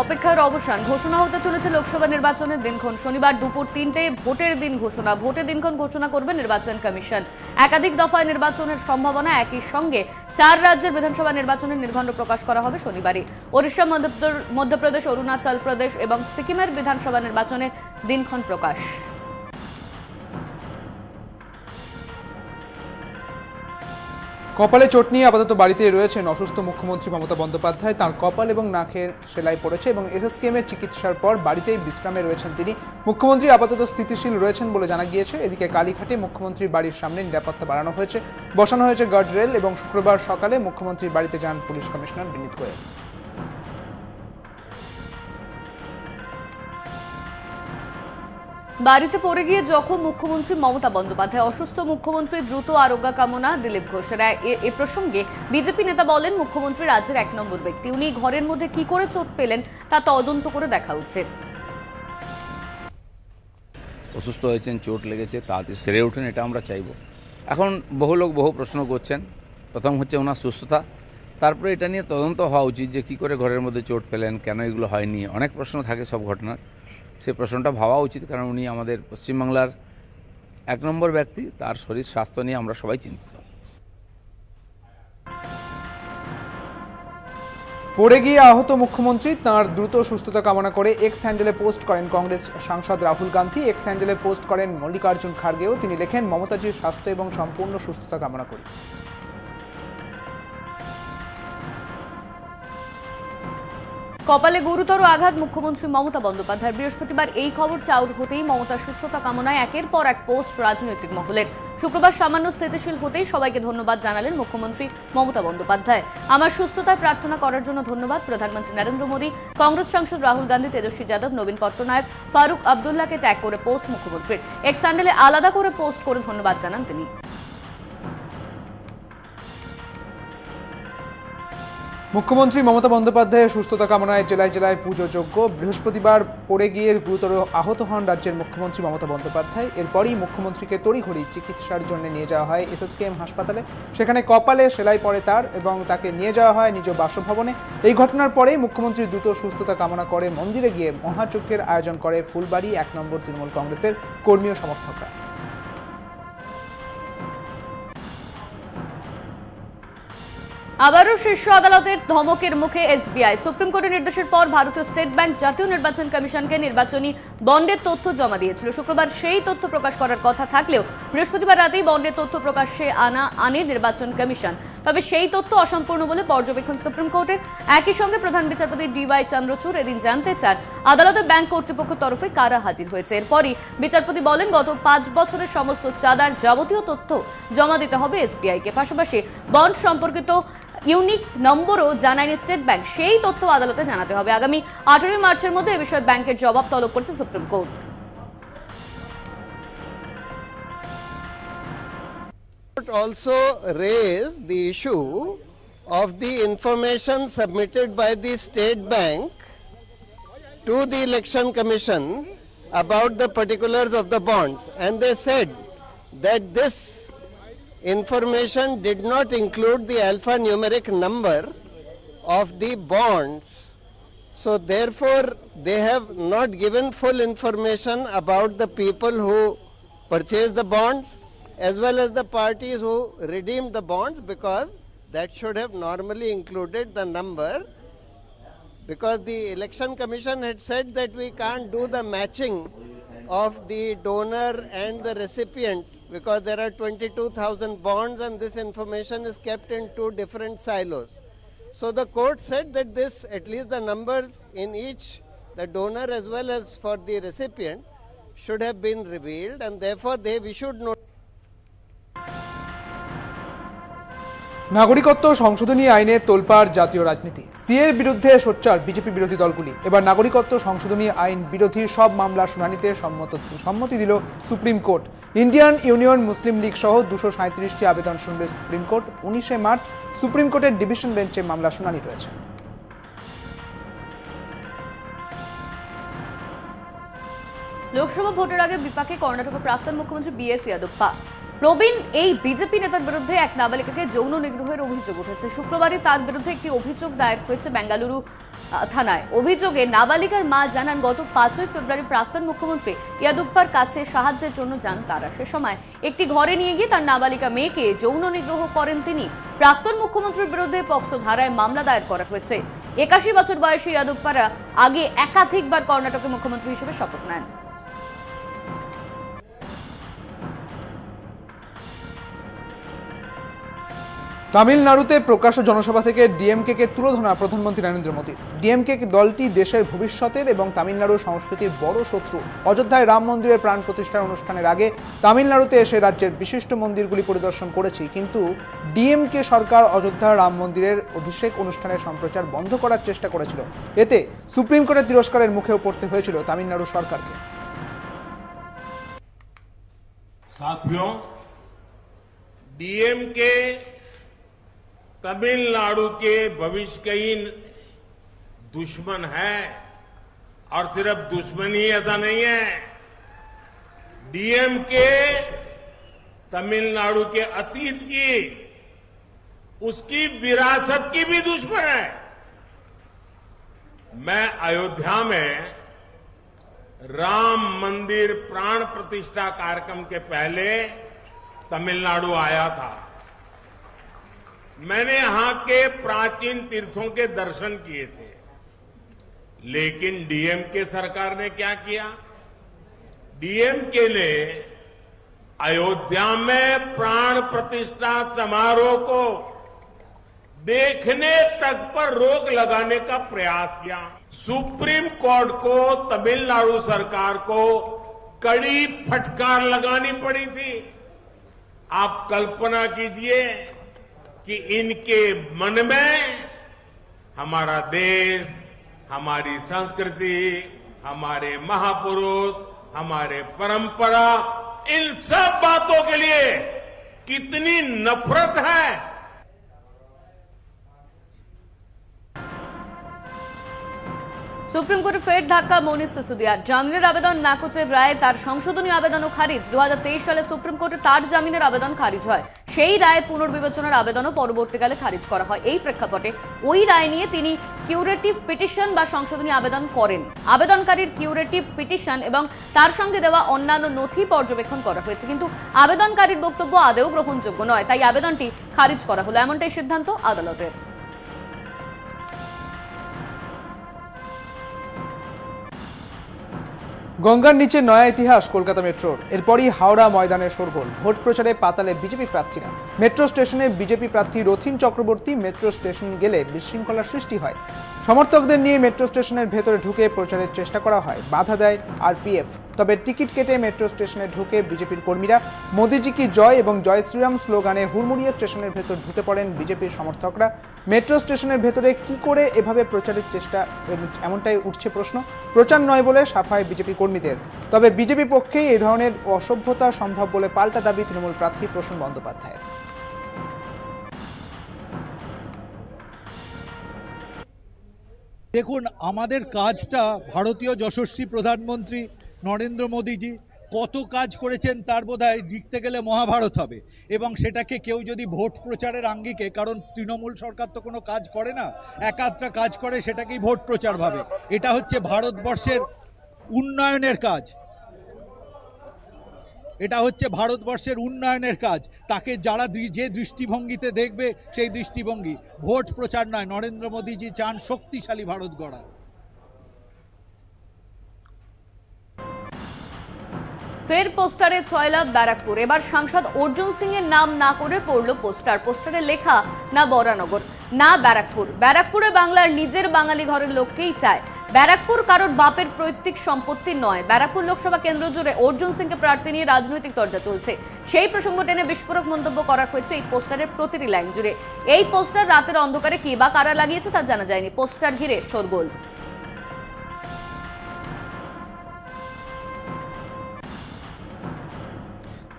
অপেক্ষার অবসান, ঘোষণা হতে চলেছে লোকসভা নির্বাচনের দিনক্ষণ। শনিবার দুপুর 3টায় ভোটের দিন ঘোষণা। ভোটের দিনক্ষণ ঘোষণা করবে নির্বাচন কমিশন। একাধিক দফায় নির্বাচনের সম্ভাবনা, একই সঙ্গে 4 রাজ্যের বিধানসভা নির্বাচনের নির্ঘণ্ট প্রকাশ করা হবে শনিবারই। ওড়িশা, মধ্যপ্রদেশ, অরুণাচল প্রদেশ এবং সিকিমের বিধানসভা নির্বাচনের দিনক্ষণ প্রকাশ। কপালে চোট নিয়ে আপাতত বাড়িতেই রয়েছেন অসুস্থ মুখ্যমন্ত্রী মমতা বন্দ্যোপাধ্যায়। তাঁর কপাল এবং নাকের সেলাই পড়েছে এবং এসএসকেএমের চিকিৎসার পর বাড়িতেই বিশ্রামে রয়েছেন তিনি। মুখ্যমন্ত্রী আপাতত স্থিতিশীল রয়েছেন বলে জানা গিয়েছে। এদিকে কালীঘাটে মুখ্যমন্ত্রীর বাড়ির সামনে নিরাপত্তা বাড়ানো হয়েছে, বসানো হয়েছে গার্ড রেল এবং শুক্রবার সকালে মুখ্যমন্ত্রীর বাড়িতে যান পুলিশ কমিশনার বিনীত গোয়েল। বাড়িতে পড়ে গিয়ে জখম মুখ্যমন্ত্রী মমতা বন্দ্যোপাধ্যায়। অসুস্থ মুখ্যমন্ত্রীর দ্রুত আরোগ্য কামনা দিলীপ ঘোষের। এ প্রসঙ্গে বিজেপি নেতা বলেন, মুখ্যমন্ত্রী রাজ্যের 1 নম্বর ব্যক্তি। উনি ঘরের মধ্যে কি করে চোট পেলেন তা তদন্ত করে দেখা উচিত। অসুস্থ হয়েছেন, চোট লেগেছে, তাড়াতাড়ি সেরে ওঠেন, এটা আমরা চাইব। এখন বহু লোক বহু প্রশ্ন করছেন। প্রথম হচ্ছে ওনার সুস্থতা, তারপরে এটা নিয়ে তদন্ত হওয়া উচিত যে কি করে ঘরের মধ্যে চোট পেলেন, কেন এগুলো হয়নি। অনেক প্রশ্ন থাকে সব ঘটনার, সেই প্রশ্নটা ভাবা উচিত, কারণ উনি আমাদের পশ্চিমবাংলার 1 নম্বর ব্যক্তি। তার শরীর স্বাস্থ্য নিয়ে আমরা সবাই চিন্তিত। পড়ে গিয়ে আহত মুখ্যমন্ত্রী, তাঁর দ্রুত সুস্থতা কামনা করে এক্স হ্যান্ডেলে পোস্ট করেন কংগ্রেস সাংসদ রাহুল গান্ধী। এক্স হ্যান্ডেলে পোস্ট করেন মল্লিকার্জুন খার্গেও। তিনি লেখেন, মমতাজির স্বাস্থ্য এবং সম্পূর্ণ সুস্থতা কামনা করি। কপালে গুরুতর আঘাত মুখ্যমন্ত্রী মমতা বন্দ্যোপাধ্যায়। বৃহস্পতিবার এই খবর চাউর হতেই মমতার সুস্থতা কামনায় একের পর এক পোস্ট রাজনৈতিক মহলের। শুক্রবার সামান্য স্থিতিশীল হতেই সবাইকে ধন্যবাদ জানালেন মুখ্যমন্ত্রী মমতা বন্দ্যোপাধ্যায়। আমার সুস্থতায় প্রার্থনা করার জন্য ধন্যবাদ প্রধানমন্ত্রী নরেন্দ্র মোদী, কংগ্রেস সাংসদ রাহুল গান্ধী, তেজস্বী যাদব, নবীন পট্টনায়ক, ফারুক আবদুল্লাহকে ট্যাগ করে পোস্ট মুখ্যমন্ত্রীর। এক্স হ্যান্ডেলে আলাদা করে পোস্ট করে ধন্যবাদ জানান তিনি। মুখ্যমন্ত্রী মমতা বন্দ্যোপাধ্যায়ের সুস্থতা কামনায় জেলায় জেলায় পুজো যজ্ঞ। বৃহস্পতিবার পড়ে গিয়ে গুরুতর আহত হন রাজ্যের মুখ্যমন্ত্রী মমতা বন্দ্যোপাধ্যায়। এরপরই মুখ্যমন্ত্রীকে তড়িঘড়ি চিকিৎসার জন্য নিয়ে যাওয়া হয় এসএসকেএম হাসপাতালে। সেখানে কপালে সেলাই পড়ে তার এবং তাকে নিয়ে যাওয়া হয় নিজ বাসভবনে। এই ঘটনার পরে মুখ্যমন্ত্রী দ্রুত সুস্থতা কামনা করে মন্দিরে গিয়ে মহাযজ্ঞের আয়োজন করে ফুলবাড়ি 1 নম্বর তৃণমূল কংগ্রেসের কর্মী ও সমর্থকরা। আবারও শীর্ষ আদালতের ধমকের মুখে এসবিআই। সুপ্রিম কোর্টের নির্দেশের পর ভারতীয় স্টেট ব্যাংক জাতীয় নির্বাচন কমিশনকে নির্বাচনী বন্ডের তথ্য জমা দিয়েছিল। শুক্রবার সেই তথ্য প্রকাশ করার কথা থাকলেও বৃহস্পতিবার রাতেই বন্ডের তথ্য প্রকাশ্যে আনে নির্বাচন কমিশন। তবে সেই তথ্য অসম্পূর্ণ বলে পর্যবেক্ষণ সুপ্রিম কোর্টের। একই সঙ্গে প্রধান বিচারপতি ডিওয়াই চন্দ্রচূড় এদিন জানতে চান আদালতে ব্যাংক কর্তৃপক্ষের তরফে কারা হাজির হয়েছে। এরপরই বিচারপতি বলেন, গত 5 বছরের সমস্ত চাঁদার যাবতীয় তথ্য জমা দিতে হবে এসবিআইকে। পাশাপাশি বন্ড সম্পর্কিত ইউনিক নম্বরও জানায়নি স্টেট ব্যাংক, সেই তথ্য আদালতে জানাতে হবে। আগামী 18 মার্চের মধ্যে এ বিষয়ে ব্যাংকের জবাব তলব করছে supreme court. Also raised the issue of the information submitted by the State Bank to the Election Commission about the particulars of the bonds, and they said that this information did not include the alphanumeric number of the bonds. So therefore they have not given full information about the people who purchased the bonds as well as the parties who redeemed the bonds, because that should have normally included the number, because the Election Commission had said that we can't do the matching of the donor and the recipient because there are 22,000 bonds and this information is kept in 2 different silos. So the court said that this, at least the numbers in each, the donor as well as for the recipient, should have been revealed, and therefore they have issued notice. নাগরিকত্ব সংশোধনী আইনে তোলপাড় জাতীয় রাজনীতি। সিএর বিরুদ্ধে সোচ্চার BJP বিরোধী দলগুলি। এবার নাগরিকত্ব সংশোধনী আইন বিরোধী সব মামলার শুনানিতে সম্মতি দিল সুপ্রিম কোর্ট। ইন্ডিয়ান ইউনিয়ন মুসলিম লীগ সহ 237টি আবেদন শুনবে সুপ্রিম কোর্ট। 19শে মার্চ সুপ্রিম কোর্টের ডিভিশন বেঞ্চে মামলা শুনানি রয়েছে। লোকসভা ভোটের আগে বিপাকে কর্ণাটকের প্রাক্তন মুখ্যমন্ত্রী বিএস ইয়াদপ্পা। প্রবীণ এই বিজেপি নেতার বিরুদ্ধে এক নাবালিকাকে যৌন নিগ্রহের অভিযোগ উঠেছে। শুক্রবারই তার বিরুদ্ধে একটি অভিযোগ দায়ের হয়েছে বেঙ্গালুরু থানায়। অভিযোগে নাবালিকার মা জানান, গত 5 ফেব্রুয়ারি প্রাক্তন মুখ্যমন্ত্রী ইয়াদুপ্পার কাছে সাহায্যের জন্য যান তারা। সে সময় একটি ঘরে নিয়ে গিয়ে তার নাবালিকা মেয়েকে যৌন নিগ্রহ করেন তিনি। প্রাক্তন মুখ্যমন্ত্রীর বিরুদ্ধে পক্সো ধারায় মামলা দায়ের করা হয়েছে। 81 বছর বয়সী ইয়াদুপ্পারা আগে একাধিকবার কর্ণাটকের মুখ্যমন্ত্রী হিসেবে শপথ নেন। তামিলনাড়ুতে প্রকাশ্য জনসভা থেকে ডিএমকে কে তুলোধনা প্রধানমন্ত্রী নরেন্দ্র মোদী। ডিএমকে দলটি দেশের ভবিষ্যতের এবং তামিলনাড়ুর সংস্কৃতির বড় শত্রু। অযোধ্যায় রাম মন্দিরের প্রাণ প্রতিষ্ঠার অনুষ্ঠানের আগে তামিলনাড়ুতে এসে রাজ্যের বিশিষ্ট মন্দিরগুলি পরিদর্শন করেছি, কিন্তু ডিএমকে সরকার অযোধ্যার রাম মন্দিরের অভিষেক অনুষ্ঠানের সম্প্রচার বন্ধ করার চেষ্টা করেছিল। এতে সুপ্রিম কোর্টের তিরস্কারের মুখেও পড়তে হয়েছিল তামিলনাড়ু সরকারকে। साथियों, डीएमके तमिलनाडु के भविष्य के ही दुश्मन है, और सिर्फ दुश्मनी ऐसा नहीं है, डीएमके तमिलनाडु के अतीत की, उसकी विरासत की भी दुश्मन है। मैं अयोध्या में राम मंदिर प्राण प्रतिष्ठा कार्यक्रम के पहले तमिलनाडु आया था। मैंने यहां के प्राचीन तीर्थों के दर्शन किए थे, लेकिन डीएमके सरकार ने क्या किया? डीएमके ने अयोध्या में प्राण प्रतिष्ठा समारोह को देखने तक पर रोक लगाने का प्रयास किया। सुप्रीम कोर्ट को तमिलनाडु सरकार को कड़ी फटकार लगानी पड़ी थी। आप कल्पना कीजिए कि इनके मन में हमारा देश, हमारी संस्कृति, हमारे महापुरुष, हमारे परंपरा, इन सब बातों के लिए कितनी नफरत है। সুপ্রিম কোর্টে ফের ধাক্কা মনীষ সিসোদিয়ার। জামিনের আবেদন নাকচের রায় তার সংশোধনী আবেদনও খারিজ। 2023 সালে সুপ্রিম কোর্টে তার জামিনের আবেদন খারিজ হয়। সেই রায় পুনর্বিবেচনার আবেদনও পরবর্তীকালে খারিজ করা হয়। এই প্রেক্ষাপটে ওই রায় নিয়ে তিনি কিউরেটিভ পিটিশন বা সংশোধনী আবেদন করেন। আবেদনকারীর কিউরেটিভ পিটিশন এবং তার সঙ্গে দেওয়া অন্যান্য নথি পর্যবেক্ষণ করা হয়েছে, কিন্তু আবেদনকারীর বক্তব্য আদৌ গ্রহণযোগ্য নয়, তাই আবেদনটি খারিজ করা হলো। এমনটাই সিদ্ধান্ত আদালতের। গঙ্গার নিচে নয়া ইতিহাস কলকাতা মেট্রোর। এরপরই হাওড়া ময়দানে শোরগোল। ভোট প্রচারে পাতালে বিজেপি প্রার্থীরা। মেট্রো স্টেশনে বিজেপি প্রার্থী রথিন চক্রবর্তী মেট্রো স্টেশন গেলে বিশৃঙ্খলার সৃষ্টি হয়। সমর্থকদের নিয়ে মেট্রো স্টেশনের ভেতরে ঢুকে প্রচারের চেষ্টা করা হয়, বাধা দেয় আরপিএফ। তবে টিকিট কেটে মেট্রো স্টেশনে ঢুকে বিজেপির কর্মীরা মোদিজি কি জয় এবং জয় শ্রীরাম স্লোগানে হুড়মুড়িয়ে স্টেশনের ভেতর ঢুকে পড়েন বিজেপির সমর্থকরা। মেট্রো স্টেশনের ভেতরে কি করে এভাবে প্রচারের চেষ্টা, এমনটাই উঠছে প্রশ্ন। প্রচার নয় বলে সাফায় বিজেপি কর্মীদের। তবে বিজেপি পক্ষেই এই ধরনের অসভ্যতা সম্ভব বলে পাল্টা দাবি তৃণমূল প্রার্থী প্রসূন বন্দ্যোপাধ্যায়ের। দেখুন, আমাদের কাজটা ভারতীয় যশস্বী প্রধানমন্ত্রী নরেন্দ্র মোদীজি কত কাজ করেছেন তার বোধহয় লিখতে গেলে মহাভারত হবে, এবং সেটাকে কেউ যদি ভোট প্রচারের আঙ্গিকে, কারণ তৃণমূল সরকার তো কোনো কাজ করে না, একাধটা কাজ করে, সেটাকেই ভোট প্রচার ভাবে। এটা হচ্ছে ভারতবর্ষের উন্নয়নের কাজ, এটা হচ্ছে ভারতবর্ষের উন্নয়নের কাজ। তাকে যারা যে দৃষ্টিভঙ্গিতে দেখবে সেই দৃষ্টিভঙ্গি, ভোট প্রচার নয়। নরেন্দ্র মোদীজি চান শক্তিশালী ভারত গড়া। ফের পোস্টারে ছয়লাভ ব্যারাকপুর। এবার সাংসদ অর্জুন সিং এর নাম না করে পড়ল পোস্টার। পোস্টারে লেখা না বরানগর না ব্যারাকপুর। ব্যারাকপুরে বাংলার নিজের বাঙালি ঘরের লোককেই চায়। ব্যারাকপুর কারোর বাপের পৈতৃক সম্পত্তি নয়। ব্যারাকপুর লোকসভা কেন্দ্র জুড়ে অর্জুন সিংকে প্রার্থী নিয়ে রাজনৈতিক চর্চা চলছে। সেই প্রসঙ্গ টেনে বিস্ফোরক মন্তব্য করা হয়েছে এই পোস্টারের প্রতিটি লাইন জুড়ে। এই পোস্টার রাতের অন্ধকারে কি বা কারা লাগিয়েছে তা জানা যায়নি। পোস্টার ঘিরে শোরগোল।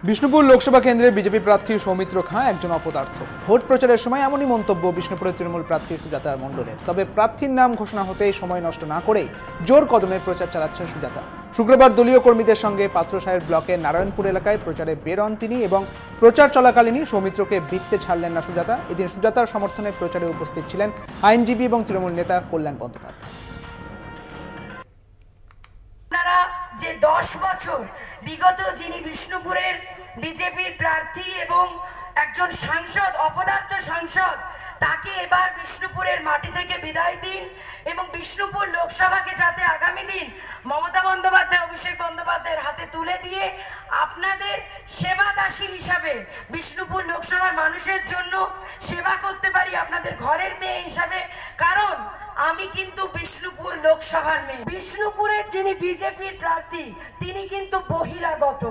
বিষ্ণুপুর লোকসভা কেন্দ্রের বিজেপি প্রার্থী সৌমিত্র খাঁ একজন অপদার্থ। ভোট প্রচারের সময় এমনই মন্তব্য বিষ্ণুপুরের তৃণমূল প্রার্থী সুজাতা মণ্ডলের। তবে প্রার্থীর নাম ঘোষণা হতেই সময় নষ্ট না করে জোর কদমে প্রচার চালাচ্ছেন সুজাতা। শুক্রবার দলীয় কর্মীদের সঙ্গে পাত্রসাহের ব্লকের নারায়ণপুর এলাকায় প্রচারে বের হন তিনি এবং প্রচার চলাকালীনই সৌমিত্রকে বৃত্তে ছাড়লেন না সুজাতা। এদিন সুজাতার সমর্থনে প্রচারে উপস্থিত ছিলেন আইনজীবী এবং তৃণমূল নেতা কল্যাণ বন্দ্যোপাধ্যায়। আপনারা যে 10 বছর বিগত যিনি বিষ্ণুপুরের বিজেপির প্রার্থী এবং একজন সাংসদ, অপদার্থ সাংসদ, তাকে এবার বিষ্ণুপুরের মাটি থেকে বিদায় দিন এবং বিষ্ণুপুর লোকসভাকে যাতে আগামী দিন মমতা বন্দ্যোপাধ্যায়, অভিষেক বন্দ্যোপাধ্যায়ের হাতে তুলে দিয়ে আপনাদের সেবাদাসী হিসাবে বিষ্ণুপুর লোকসভার মানুষের জন্য সেবা করতে পারি, আপনাদের ঘরের মেয়ে হিসাবে। কারণ আমি কিন্তু বিষ্ণুপুর লোকসভার মেয়ে। বিষ্ণুপুরের যিনি বিজেপির প্রার্থী তিনি কিন্তু বহিরাগত,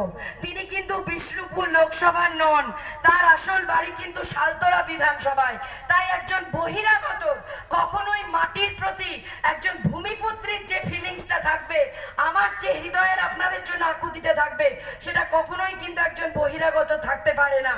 তিনি কিন্তু বিষ্ণুপুর লোকসভার নন, তার আসল বাড়ি কিন্তু শালতোরা বিধানসভায়। তাই একজন বহিরাগত কখনোই মাটির প্রতি একজন ভূমিপুত্রের যে ফিলিংসটা থাকবে, আমার যে হৃদয়ের আপনাদের জন্য আকুতিতে থাকবে, সেটা কখনোই কিন্তু একজন বহিরাগত থাকতে পারে না।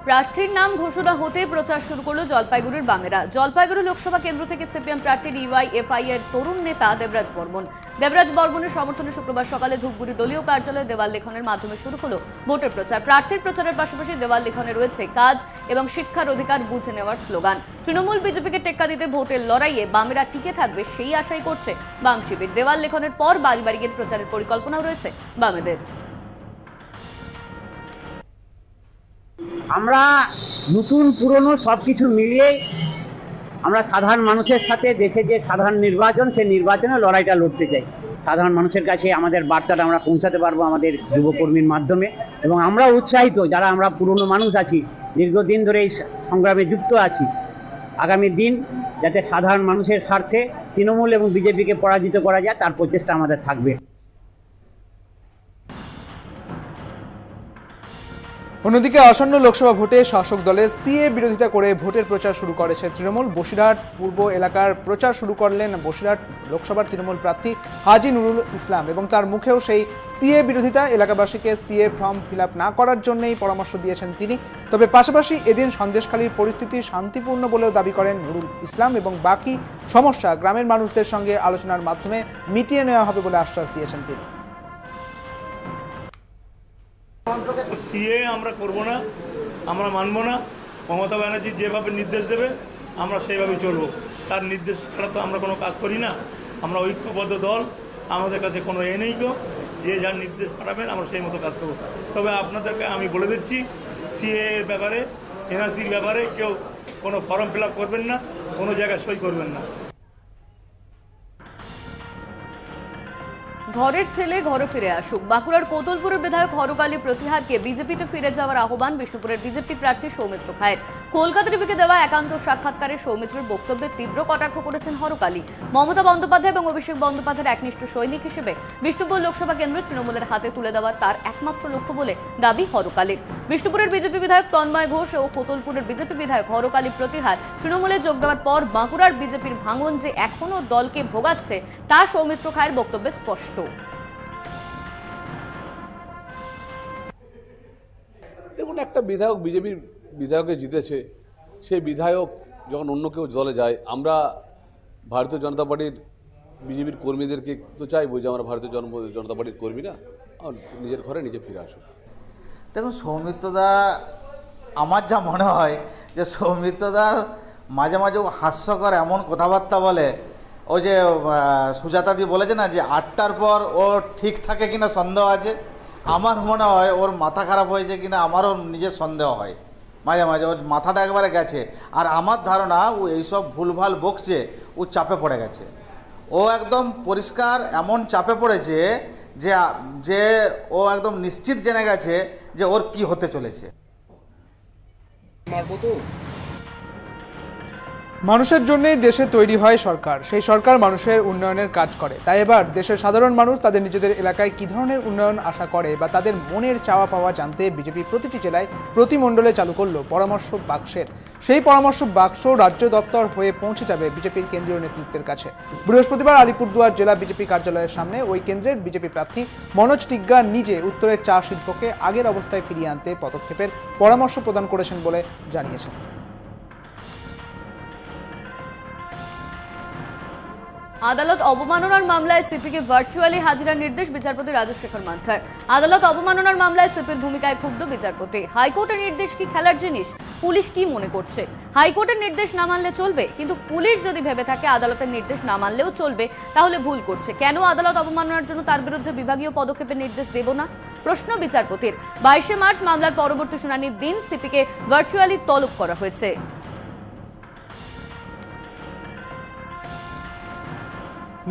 প্রার্থীর নাম ঘোষণা হতে প্রচার শুরু করলো জলপাইগুড়ির বামেরা। জলপাইগুড়ি লোকসভা কেন্দ্র থেকে সিপিএম প্রার্থী ডিওয়াইএফআই এর তরুণ নেতা দেবরাজ বর্মনের সমর্থনে শুক্রবার সকালে ধূপগুড়ি দলীয় কার্যালয়ে দেওয়াল লেখনের মাধ্যমে শুরু হলো ভোটের প্রচার। প্রার্থীর প্রচারের পাশাপাশি দেওয়াল লেখনে রয়েছে কাজ এবং শিক্ষার অধিকার বুঝে নেওয়ার স্লোগান। তৃণমূল বিজেপিকে টেক্কা দিতে ভোটের লড়াইয়ে বামেরা টিকে থাকবে সেই আশাই করছে বাম শিবির। দেওয়াল লেখনের পর বাড়ি বাড়ি গিয়ে প্রচারের পরিকল্পনাও রয়েছে বামেদের। আমরা নতুন পুরনো সবকিছু মিলিয়ে আমরা সাধারণ মানুষের সাথে দেশে যে সাধারণ নির্বাচন, সেই নির্বাচনে লড়াইটা লড়তে চাই। সাধারণ মানুষের কাছে আমাদের বার্তাটা আমরা পৌঁছাতে পারবো আমাদের যুবকর্মীর মাধ্যমে, এবং আমরা উৎসাহিত যারা আমরা পুরনো মানুষ আছি, দীর্ঘদিন ধরে এই সংগ্রামে যুক্ত আছি। আগামী দিন যাতে সাধারণ মানুষের স্বার্থে তৃণমূল এবং বিজেপিকে পরাজিত করা যায় তার প্রচেষ্টা আমাদের থাকবে। অন্যদিকে আসন্ন লোকসভা ভোটে শাসক দলের সিএ বিরোধিতা করে ভোটের প্রচার শুরু করেছে তৃণমূল। বসিরহাট পূর্ব এলাকার প্রচার শুরু করলেন বসিরহাট লোকসভার তৃণমূল প্রার্থী হাজি নুরুল ইসলাম এবং তার মুখেও সেই সিএ বিরোধিতা। এলাকাবাসীকে সিএ ফর্ম ফিল আপ না করার জন্যই পরামর্শ দিয়েছেন তিনি। তবে পাশাপাশি এদিন সন্দেশখালীর পরিস্থিতি শান্তিপূর্ণ বলেও দাবি করেন নুরুল ইসলাম এবং বাকি সমস্যা গ্রামের মানুষদের সঙ্গে আলোচনার মাধ্যমে মিটিয়ে নেওয়া হবে বলে আশ্বাস দিয়েছেন তিনি। সিএ আমরা করব না, আমরা মানব না। মমতা ব্যানার্জি যেভাবে নির্দেশ দেবে আমরা সেইভাবে চলবো। তার নির্দেশ ছাড়া তো আমরা কোনো কাজ করি না। আমরা ঐক্যবদ্ধ দল, আমাদের কাছে কোনো নেই তো, যে যার নির্দেশ পাঠাবেন আমরা সেই মতো কাজ করবো। তবে আপনাদেরকে আমি বলে দিচ্ছি, সিএ এর ব্যাপারে, এনআরসির ব্যাপারে কেউ কোনো ফর্ম ফিল আপ করবেন না, কোনো জায়গায় সই করবেন না। ঘরের ছেলে ঘরে ফিরে আসুক। বাঁকুড়ার কোতলপুরের বিধায়ক হরকালী প্রতিহারকে বিজেপিতে ফিরে যাওয়ার আহ্বান বিষ্ণুপুরের বিজেপি প্রার্থী সৌমিত্র খায়ের। কলকাতা টিভিকে দেওয়া একান্ত সাক্ষাৎকারে সৌমিত্রের বক্তব্যে তীব্র কটাক্ষ করেছেন হরকালী। মমতা বন্দ্যোপাধ্যায় এবং অভিষেক বন্দ্যোপাধ্যায়ের একনিষ্ঠ সৈনিক হিসেবে বিষ্ণুপুর লোকসভা কেন্দ্র তৃণমূলের হাতে তুলে দেওয়ার তার একমাত্র লক্ষ্য বলে দাবি হরকালীর। বিষ্ণুপুরের বিজেপি বিধায়ক তন্ময় ঘোষ ও কোতলপুরের বিজেপি বিধায়ক হরকালী প্রতিহার তৃণমূলে যোগ দেওয়ার পর বাঁকুড়ার বিজেপির ভাঙন যে এখনো দলকে ভোগাচ্ছে তা সৌমিত্র খায়ের বক্তব্যে স্পষ্ট। দেখুন, একটা বিধায়ক বিজেপির বিধায়কে জিতেছে, সেই বিধায়ক যখন অন্য কেউ দলে যায়, আমরা ভারতীয় জনতা পার্টির বিজেপির কর্মীদেরকে তো চাইবো যে আমরা ভারতীয় জনতা পার্টির কর্মীরা নিজের ঘরে নিজে ফিরে আসুক। দেখুন, সৌমিত্রদা, আমার যা মনে হয় যে সৌমিত্রদার মাঝে মাঝে হাস্যকর এমন কথাবার্তা বলে। ও যে সুজাতাদি বলেছে না যে 8টার পর ও ঠিক থাকে কিনা সন্দেহ আছে, আমার মনে হয় ওর মাথা খারাপ হয়েছে কিনা আমারও নিজের সন্দেহ হয়। মাঝে মাঝে ওর মাথাটা একবারে গেছে। আর আমার ধারণা ও এইসব ভুলভাল বকছে, ও চাপে পড়ে গেছে। ও একদম পরিষ্কার এমন চাপে পড়েছে যে ও একদম নিশ্চিত জেনে গেছে যে ওর কি হতে চলেছে। মানুষের জন্যই দেশে তৈরি হয় সরকার, সেই সরকার মানুষের উন্নয়নের কাজ করে। তাই এবার দেশের সাধারণ মানুষ তাদের নিজেদের এলাকায় কি ধরনের উন্নয়ন আশা করে বা তাদের মনের চাওয়া পাওয়া জানতে বিজেপি প্রতিটি জেলায় প্রতি মণ্ডলে চালু করল পরামর্শ বাক্সের। সেই পরামর্শ বাক্স রাজ্য দপ্তর হয়ে পৌঁছে যাবে বিজেপির কেন্দ্রীয় নেতৃত্বের কাছে। বৃহস্পতিবার আলিপুরদুয়ার জেলা বিজেপি কার্যালয়ের সামনে ওই কেন্দ্রের বিজেপি প্রার্থী মনোজ টিগ্গা নিজে উত্তরের চা শিল্পকে আগের অবস্থায় ফিরিয়ে আনতে পদক্ষেপের পরামর্শ প্রদান করেছেন বলে জানিয়েছেন। আদালত অবমাননার মামলায় সিপিকে ভার্চুয়ালি হাজিরার নির্দেশ বিচারপতি রাজশেখর মান্থার। আদালত অবমাননার মামলায় সিপির ভূমিকায় ক্ষুব্ধ বিচারপতি। হাইকোর্টের নির্দেশ কি খেলার জিনিস? পুলিশ কি মনে করছে? হাইকোর্টের নির্দেশ না মানলে চলবে, কিন্তু পুলিশ যদি ভেবে থাকে আদালতের নির্দেশ না মানলেও চলবে, তাহলে ভুল করছে। কেন আদালত অবমাননার জন্য তার বিরুদ্ধে বিভাগীয় পদক্ষেপের নির্দেশ দেব না? প্রশ্ন বিচারপতির। 22শে মার্চ মামলার পরবর্তী শুনানির দিন সিপিকে ভার্চুয়ালি তলব করা হয়েছে।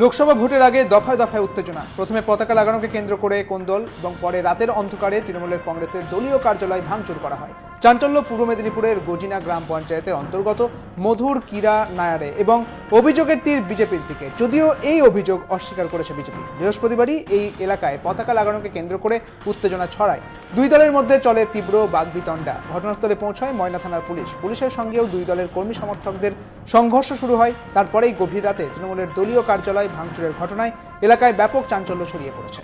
লোকসভা ভোটের আগে দফায় দফায় উত্তেজনা। প্রথমে পতাকা লাগানোকে কেন্দ্র করে কোন্দল এবং পরে রাতের অন্ধকারে তৃণমূলের কংগ্রেসের দলীয় কার্যালয় ভাঙচুর করা হয়। চাঞ্চল্য পূর্ব মেদিনীপুরের গজিনা গ্রাম পঞ্চায়েতের অন্তর্গত মধুর কিরা নায়ারে এবং অভিযোগের তীর বিজেপির দিকে, যদিও এই অভিযোগ অস্বীকার করেছে বিজেপি। বৃহস্পতিবারই এই এলাকায় পতাকা লাগানোকে কেন্দ্র করে উত্তেজনা ছড়ায়। দুই দলের মধ্যে চলে তীব্র বাগবিতণ্ডা। ঘটনাস্থলে পৌঁছায় ময়না থানার পুলিশ। পুলিশের সঙ্গেও দুই দলের কর্মী সমর্থকদের সংঘর্ষ শুরু হয়। তারপরেই গভীর রাতে তৃণমূলের দলীয় কার্যালয় ভাঙচুরের ঘটনায় এলাকায় ব্যাপক চাঞ্চল্য ছড়িয়ে পড়েছে।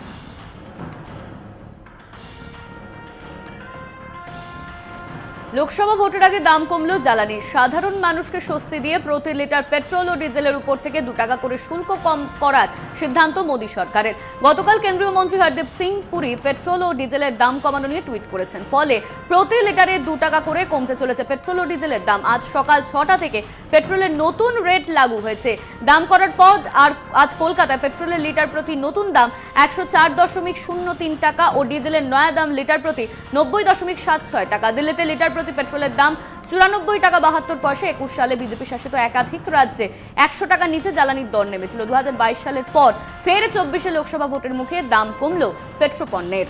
লোকসভা ভোটের আগে দাম কমল জ্বালানি। সাধারণ মানুষকে স্বস্তি দিয়ে প্রতি লিটার পেট্রোল ও ডিজেলের উপর থেকে 2 টাকা করে শুল্ক কম করার সিদ্ধান্ত মোদী সরকারের। গতকাল কেন্দ্রীয় মন্ত্রী হরদীপ সিং পুরী পেট্রোল ও ডিজেলের দাম কমানো নিয়ে টুইট করেছেন। ফলে প্রতি লিটারে 2 টাকা করে কমতে চলেছে পেট্রোল ও ডিজেলের দাম। আজ সকাল 6টা থেকে পেট্রোলের নতুন রেট লাগু হয়েছে। দাম করার পর আজ কলকাতায় পেট্রোলের লিটার প্রতি নতুন দাম 104.03 টাকা ও ডিজেলের নয়া দাম লিটার প্রতি 90.76 টাকা। দিল্লিতে লিটার প্রতি পেট্রোলের দাম 94 টাকা 72 পয়সা। 21 সালে বিজেপি শাসিত একাধিক রাজ্যে 100 টাকা নিচে জ্বালানির দর নেমেছিল। 2022 সালের পর ফের 24শে লোকসভা ভোটের মুখে দাম কমল পেট্রোপণ্যের।